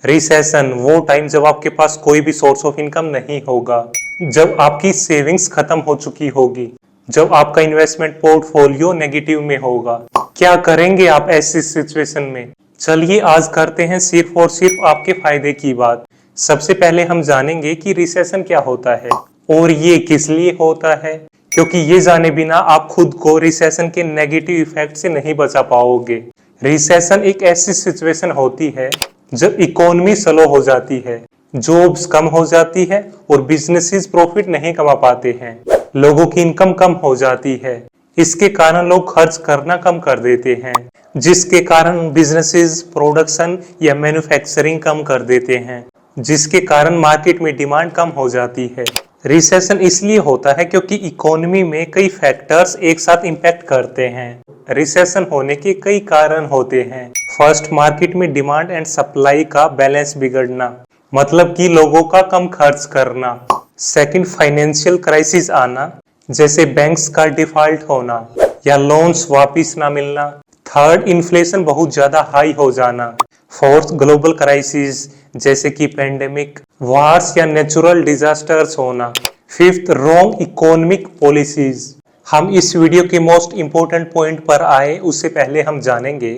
Recession वो time जब आपके पास कोई भी सोर्स ऑफ इनकम नहीं होगा, जब आपकी सेविंग्स खत्म हो चुकी होगी, जब आपका इन्वेस्टमेंट पोर्टफोलियो नेगेटिव में होगा। क्या करेंगे आप ऐसी सिचुएशन में? चलिए आज करते हैं सिर्फ और सिर्फ आपके फायदे की बात। सबसे पहले हम जानेंगे कि रिसेशन क्या होता है और ये किस लिए होता है, क्योंकि ये जाने बिना आप खुद को रिसेशन के नेगेटिव इफेक्ट से नहीं बचा पाओगे। रिसेशन एक ऐसी सिचुएशन होती है जब इकोनॉमी स्लो हो जाती है, जॉब्स कम हो जाती है और बिजनेसेस प्रॉफिट नहीं कमा पाते हैं, लोगों की इनकम कम हो जाती है। इसके कारण लोग खर्च करना कम कर देते हैं, जिसके कारण बिजनेसेस प्रोडक्शन या मैन्युफैक्चरिंग कम कर देते हैं, जिसके कारण मार्केट में डिमांड कम हो जाती है। रिसेशन इसलिए होता है क्योंकि इकोनॉमी में कई फैक्टर्स एक साथ इंपैक्ट करते हैं। रिसेशन होने के कई कारण होते हैं। फर्स्ट, मार्केट में डिमांड एंड सप्लाई का बैलेंस बिगड़ना, मतलब कि लोगों का कम खर्च करना। सेकंड, फाइनेंशियल क्राइसिस आना, जैसे बैंक्स का डिफॉल्ट होना या लोन्स वापिस ना मिलना। थर्ड, इन्फ्लेशन बहुत ज्यादा हाई हो जाना। फोर्थ, ग्लोबल क्राइसिस जैसे कि पेंडेमिक, वार्स या नेचुरल डिजास्टर्स होना। Fifth, wrong economic policies. हम इस वीडियो के मोस्ट इंपोर्टेंट पॉइंट पर आए उससे पहले हम जानेंगे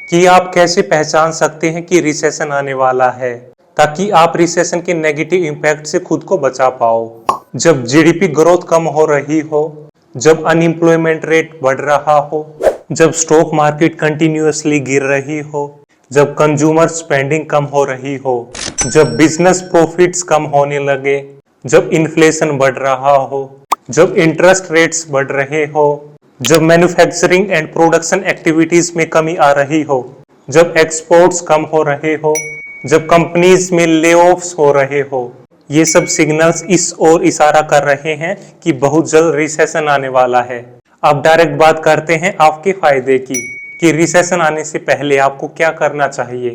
कि आप कैसे पहचान सकते हैं कि रिसेशन आने वाला है, ताकि आप रिसेशन के नेगेटिव इम्पैक्ट से खुद को बचा पाओ। जब जीडीपी ग्रोथ कम हो रही हो, जब अनएम्प्लॉयमेंट रेट बढ़ रहा हो, जब स्टॉक मार्केट कंटिन्यूअसली गिर रही हो, जब कंज्यूमर स्पेंडिंग कम हो रही हो, जब बिजनेस प्रॉफिट्स कम होने लगे, जब इन्फ्लेशन बढ़ रहा हो, जब इंटरेस्ट रेट्स बढ़ रहे हो, जब मैन्युफैक्चरिंग एंड प्रोडक्शन एक्टिविटीज में कमी आ रही हो, जब एक्सपोर्ट्स कम हो रहे हो, जब कंपनीज में लेऑफ्स हो रहे हो। ये सब सिग्नल्स इस ओर इशारा कर रहे हैं कि बहुत जल्द रिसेशन आने वाला है। अब डायरेक्ट बात करते हैं आपके फायदे की, कि रिसेशन आने से पहले आपको क्या करना चाहिए।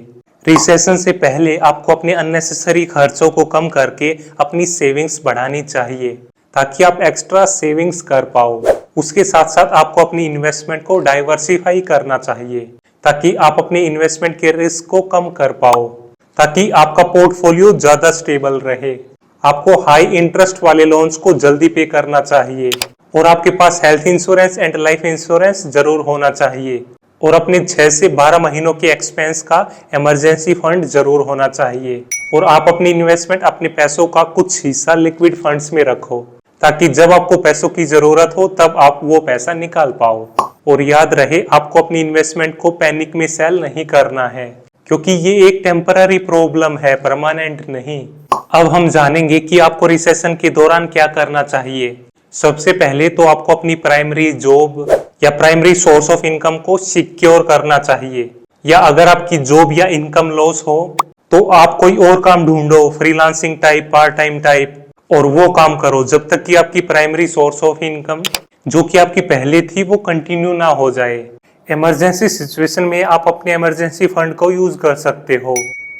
रिसेशन से पहले आपको अपने अननेसेसरी खर्चों को कम करके अपनी सेविंग्स बढ़ानी चाहिए, ताकि आप एक्स्ट्रा सेविंग्स कर पाओ। उसके साथ साथ आपको अपनी इन्वेस्टमेंट को डाइवर्सिफाई करना चाहिए, ताकि आप अपने इन्वेस्टमेंट के रिस्क को कम कर पाओ, ताकि आपका पोर्टफोलियो ज्यादा स्टेबल रहे। आपको हाई इंटरेस्ट वाले लोन्स को जल्दी पे करना चाहिए और आपके पास health insurance and life insurance जरूर होना चाहिए, और अपने 6 से 12 महीनों के एक्सपेंस का इमरजेंसी फंड जरूर होना चाहिए। और आप अपनी इन्वेस्टमेंट, अपने पैसों का कुछ हिस्सा लिक्विड फंड्स में रखो, ताकि जब आपको पैसों की जरूरत हो तब आप वो पैसा निकाल पाओ। और याद रहे, आपको अपनी इन्वेस्टमेंट को पैनिक में सेल नहीं करना है, क्योंकि ये एक टेम्पररी प्रॉब्लम है, परमानेंट नहीं। अब हम जानेंगे कि आपको रिसेशन के दौरान क्या करना चाहिए। सबसे पहले तो आपको अपनी प्राइमरी जॉब या प्राइमरी सोर्स ऑफ इनकम को सिक्योर करना चाहिए, या अगर आपकी जॉब या इनकम लॉस हो तो आप कोई और काम ढूंढो, freelancing type, part time type, और वो काम करो जब तक कि आपकी प्राइमरी सोर्स ऑफ इनकम जो कि आपकी पहले थी वो कंटिन्यू ना हो जाए। इमरजेंसी सिचुएशन में आप अपने इमरजेंसी फंड को यूज कर सकते हो।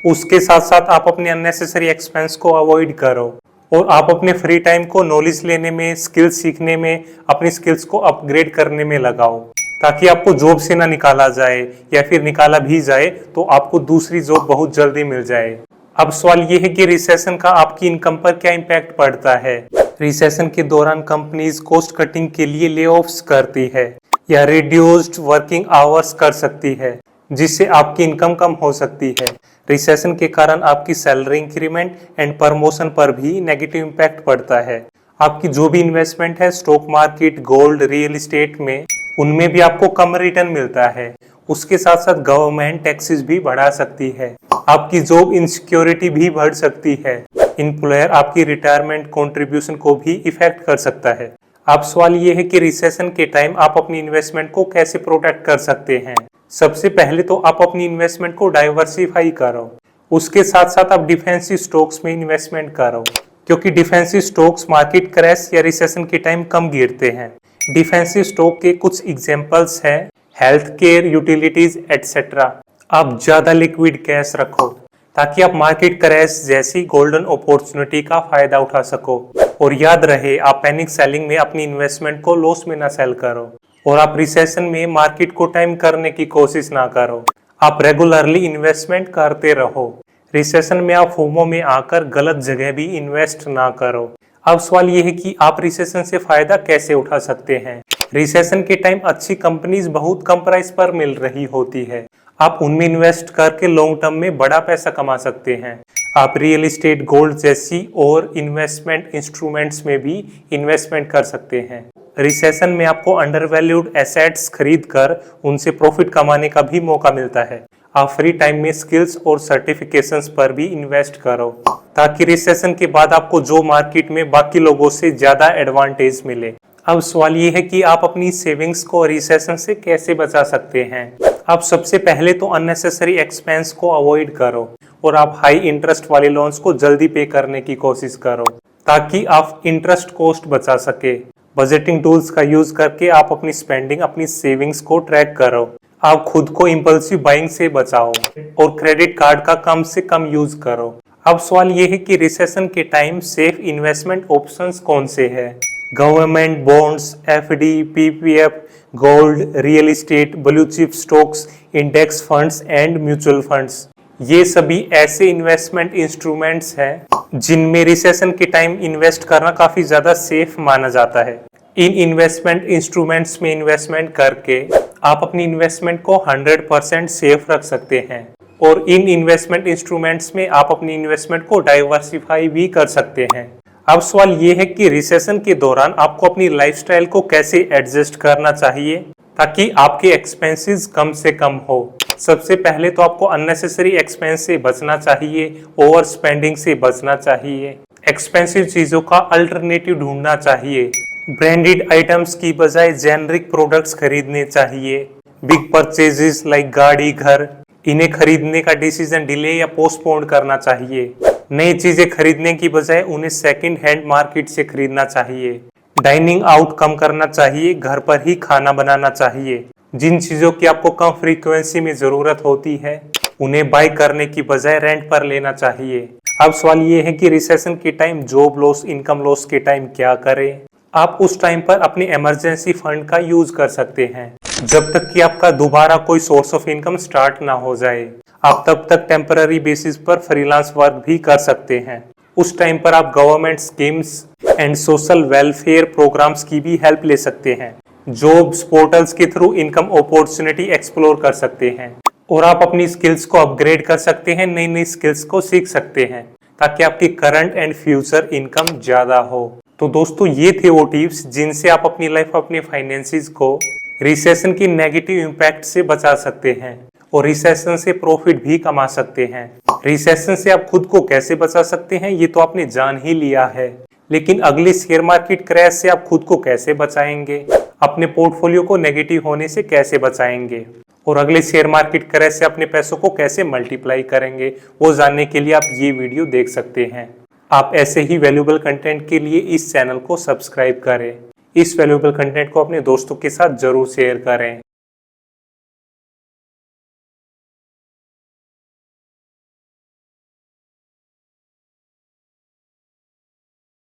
उसके साथ साथ आप अपने अननेसेसरी एक्सपेंस को अवॉइड करो, और आप अपने फ्री टाइम को नॉलेज लेने में, स्किल्स सीखने में, अपनी स्किल्स को अपग्रेड करने में लगाओ, ताकि आपको जॉब से ना निकाला जाए, या फिर निकाला भी जाए तो आपको दूसरी जॉब बहुत जल्दी मिल जाए। अब सवाल ये है कि रिसेशन का आपकी इनकम पर क्या इम्पैक्ट पड़ता है। रिसेशन के दौरान कंपनीज कॉस्ट कटिंग के लिए लेऑफ्स करती है या रिड्यूस्ड वर्किंग आवर्स कर सकती है, जिससे आपकी इनकम कम हो सकती है। रिसेशन के कारण आपकी सैलरी इंक्रीमेंट एंड प्रमोशन पर भी नेगेटिव इम्पैक्ट पड़ता है। आपकी जो भी इन्वेस्टमेंट है stock market, gold, real estate में, उनमें भी आपको कम रिटर्न मिलता है। उसके साथ साथ गवर्नमेंट टैक्सेस भी बढ़ा सकती है। आपकी जॉब इनसिक्योरिटी भी बढ़ सकती है। एम्प्लॉयर आपकी रिटायरमेंट कंट्रीब्यूशन को भी इफेक्ट कर सकता है। अब सवाल ये है कि रिसेशन के टाइम आप अपनी इन्वेस्टमेंट को कैसे प्रोटेक्ट कर सकते हैं। सबसे पहले तो आप अपनी इन्वेस्टमेंट को डाइवर्सिफाई करो। उसके साथ साथ आप डिफेंसिव स्टॉक्स में इन्वेस्टमेंट करो, क्योंकि डिफेंसिव स्टॉक्स मार्केट क्रैश या रिसेशन के टाइम कम गिरते हैं। डिफेंसिव स्टॉक के कुछ एग्जांपल्स हैं हेल्थ केयर, यूटिलिटीज एटसेट्रा। आप ज्यादा लिक्विड कैश रखो, ताकि आप मार्केट क्रैश जैसी गोल्डन अपॉर्चुनिटी का फायदा उठा सको। और याद रहे, आप पैनिक सेलिंग में अपनी इन्वेस्टमेंट को लॉस में ना सेल करो, और आप रिसेशन में मार्केट को टाइम करने की कोशिश ना करो। आप रेगुलरली इन्वेस्टमेंट करते रहो। रिसेशन में आप फोमो में आकर गलत जगह भी इन्वेस्ट ना करो। अब सवाल ये है कि आप रिसेशन से फायदा कैसे उठा सकते हैं। रिसेशन के टाइम अच्छी कंपनीज बहुत कम प्राइस पर मिल रही होती है। आप उनमें इन्वेस्ट करके लॉन्ग टर्म में बड़ा पैसा कमा सकते हैं। आप रियल एस्टेट, गोल्ड जैसी और इन्वेस्टमेंट इंस्ट्रूमेंट्स में भी इन्वेस्टमेंट कर सकते हैं। रिसेशन में आपको अंडर वैल्यूड एसेट्स खरीद कर उनसे प्रॉफिट कमाने का भी मौका मिलता है। आप फ्री टाइम में स्किल्स और सर्टिफिकेशंस पर भी इन्वेस्ट करो ताकि रिसेशन के बाद आपको जो मार्केट में बाकी लोगों से ज्यादा एडवांटेज मिले। अब सवाल ये है कि आप अपनी सेविंग्स को रिसेशन से कैसे बचा सकते हैं। आप सबसे पहले तो अननेसेसरी एक्सपेंस को अवॉइड करो और आप हाई इंटरेस्ट वाले लोन्स को जल्दी पे करने की कोशिश करो ताकि आप इंटरेस्ट कॉस्ट बचा सके। बजटिंग टूल्स का यूज करके आप अपनी स्पेंडिंग, अपनी सेविंग्स को ट्रैक करो। आप खुद को इम्पल्सिव बाइंग से बचाओ और क्रेडिट कार्ड का कम से कम यूज करो। अब सवाल ये है कि रिसेशन के टाइम सेफ इन्वेस्टमेंट ऑप्शंस कौन से हैं। Government bonds, FD, PPF, gold, real estate, blue chip stocks, index funds and mutual funds, ये सभी ऐसे इन्वेस्टमेंट इंस्ट्रूमेंट्स हैं जिनमें रिसेशन के टाइम इन्वेस्ट करना काफी ज्यादा सेफ माना जाता है। इन इन्वेस्टमेंट इंस्ट्रूमेंट्स में इन्वेस्टमेंट करके आप अपनी इन्वेस्टमेंट को 100% सेफ रख सकते हैं और इन इन्वेस्टमेंट इंस्ट्रूमेंट्स में आप अपनी इन्वेस्टमेंट को डाइवर्सिफाई भी कर सकते हैं। अब सवाल ये है कि रिसेशन के दौरान आपको अपनी लाइफस्टाइल को कैसे एडजस्ट करना चाहिए ताकि आपके एक्सपेंसेस कम से कम हो। सबसे पहले तो आपको अननेसेसरी एक्सपेंस से बचना चाहिए, ओवर स्पेंडिंग से बचना चाहिए, एक्सपेंसिव चीजों का अल्टरनेटिव ढूंढना चाहिए, ब्रांडेड आइटम्स की बजाय जेनरिक प्रोडक्ट्स खरीदने चाहिए, बिग परचेजेस लाइक गाड़ी, घर, इन्हें खरीदने का डिसीजन डिले या पोस्टपोन करना चाहिए। नई चीजें खरीदने की बजाय उन्हें सेकंड हैंड मार्केट से खरीदना चाहिए। डाइनिंग आउट कम करना चाहिए, घर पर ही खाना बनाना चाहिए। जिन चीजों की आपको कम फ्रीक्वेंसी में जरूरत होती है उन्हें बाय करने की बजाय रेंट पर लेना चाहिए। अब सवाल ये है कि रिसेशन के time job loss, income loss के टाइम क्या करें। आप उस टाइम पर अपने इमरजेंसी फंड का यूज कर सकते हैं जब तक कि आपका दोबारा कोई सोर्स ऑफ इनकम स्टार्ट ना हो जाए। आप तब तक टेम्पररी बेसिस पर फ्रीलांस वर्क भी कर सकते हैं। उस टाइम पर आप government schemes and social welfare programmes की भी हेल्प ले सकते हैं। जॉब्स पोर्टल्स के थ्रू इनकम अपॉर्चुनिटी एक्सप्लोर कर सकते हैं और आप अपनी स्किल्स को अपग्रेड कर सकते हैं, नई नई स्किल्स को सीख सकते हैं ताकि आपकी करंट एंड फ्यूचर इनकम ज्यादा हो। तो दोस्तों ये थे वो टिप्स जिनसे आप अपनी लाइफ, अपने फाइनेंसिस को रिसेशन की नेगेटिव इम्पैक्ट से बचा सकते हैं और रिसेशन से प्रॉफिट भी कमा सकते हैं। रिसेशन से आप खुद को कैसे बचा सकते हैं ये तो आपने जान ही लिया है, लेकिन अगले शेयर मार्केट क्रैश से आप खुद को कैसे बचाएंगे, अपने पोर्टफोलियो को नेगेटिव होने से कैसे बचाएंगे और अगले शेयर मार्केट क्रैश से अपने पैसों को कैसे मल्टीप्लाई करेंगे, वो जानने के लिए आप ये वीडियो देख सकते हैं। आप ऐसे ही वैल्यूएबल कंटेंट के लिए इस चैनल को सब्सक्राइब करें। इस वैल्यूएबल कंटेंट को अपने दोस्तों के साथ जरूर शेयर करें।